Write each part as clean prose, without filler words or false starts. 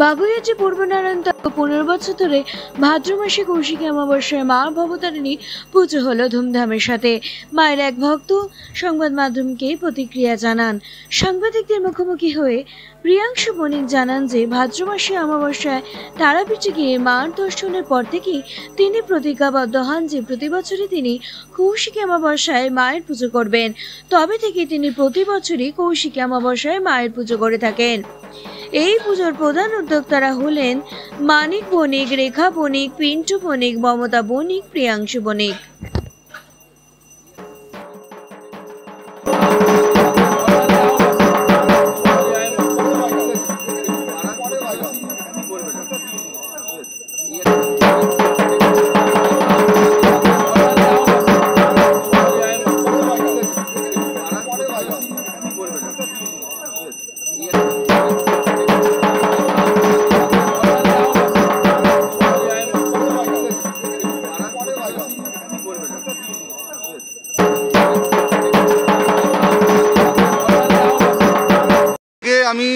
বাগুইয়াটি পূর্বনারায়ণ 15 বছর ধরে ভাদ্র মাসে কৌশিকী অমাবস্যায় মা ভবতারিণী পুজো হলো ধুমধামের সাথে। মায়ের এক ভক্ত সংবাদ মাধ্যমকে প্রতিক্রিয়া জানান। সাংবাদিকদের মুখোমুখি হয়ে প্রিয়াংশু বণিক জানান যে ভাদ্র মাসে অমাবস্যায় তারাপীঠে গিয়ে মার দর্শনের পর থেকেই তিনি প্রতিজ্ঞাবদ্ধ হন যে প্রতি বছরই তিনি কৌশিকী অমাবস্যায় মায়ের পুজো করবেন। তবে থেকে তিনি প্রতি বছরই কৌশিকী অমাবস্যায় মায়ের পুজো করে থাকেন। এই পুজোর প্রধান উদ্যোক্তারা হলেন মানিক বণিক, রেখা বণিক, পিন্টু বণিক, মমতা বণিক, প্রিয়াংশু বণিক। আমি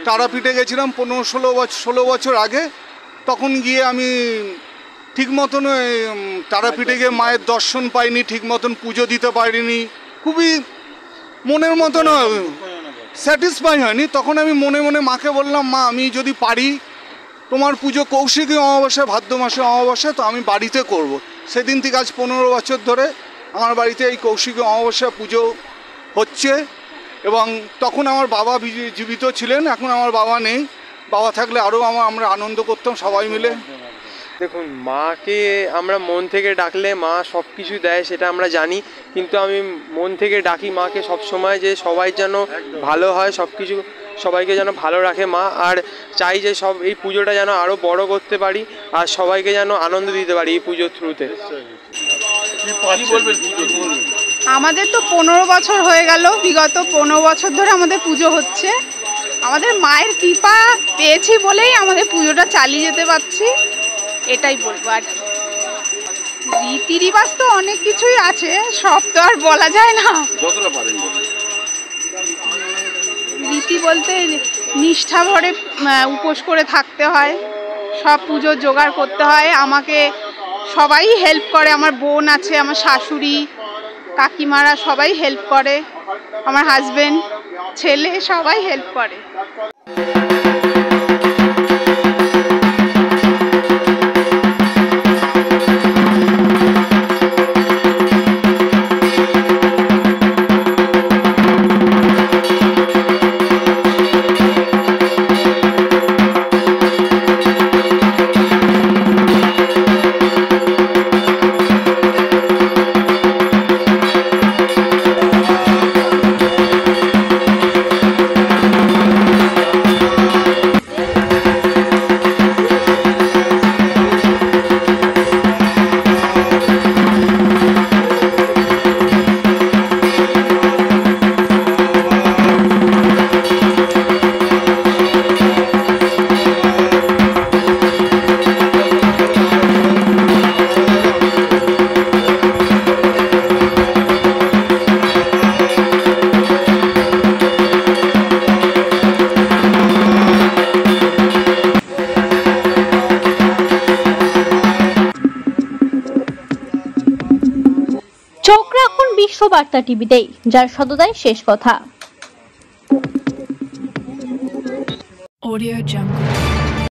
তারাপীঠে গেছিলাম 15-16 বছর আগে। তখন গিয়ে আমি ঠিক মতন তারাপীঠে গিয়ে মায়ের দর্শন পাইনি, ঠিক মতন পুজো দিতে পারিনি, খুবই মনের মতন স্যাটিসফাই হয়নি। তখন আমি মনে মনে মাকে বললাম, মা আমি যদি পারি তোমার পুজো কৌশিকী অমাবস্যায়, ভাদ্র মাসে অমাবস্যায়, তো আমি বাড়িতে করব। সেদিন থেকে আজ 15 বছর ধরে আমার বাড়িতে এই কৌশিকী অমাবস্যা পুজো হচ্ছে। এবং তখন আমার বাবা জীবিত ছিলেন, এখন আমার বাবা নেই। বাবা থাকলে আরও আমরা আনন্দ করতাম সবাই মিলে। দেখুন, মাকে আমরা মন থেকে ডাকলে মা সব কিছু দেয়, সেটা আমরা জানি। কিন্তু আমি মন থেকে ডাকি মাকে সবসময়, যে সবাই যেন ভালো হয়, সব কিছু সবাইকে যেন ভালো রাখে মা। আর চাই যে সব এই পুজোটা যেন আরও বড় করতে পারি, আর সবাইকে যেন আনন্দ দিতে পারি এই পুজোর থ্রুতে। আমাদের তো 15 বছর হয়ে গেল, বিগত 15 বছর ধরে আমাদের পুজো হচ্ছে। আমাদের মায়ের কৃপা পেয়েছি বলেই আমাদের পুজোটা চালিয়ে যেতে পারছি, এটাই বলবো। আর রীতি রিবাজ তো অনেক কিছুই আছে, সব তো আর বলা যায় না। রীতি বলতে নিষ্ঠা ভরে উপোস করে থাকতে হয়, সব পুজোর জোগাড় করতে হয়। আমাকে সবাই হেল্প করে, আমার বোন আছে, আমার শাশুড়ি, কাকিমারা সবাই হেল্প করে, আমার হাজবেন্ড, ছেলে সবাই হেল্প করে। বিশ্ববার্তা টিভিতেই, যার সততাই শেষ কথা। Audio Jungle।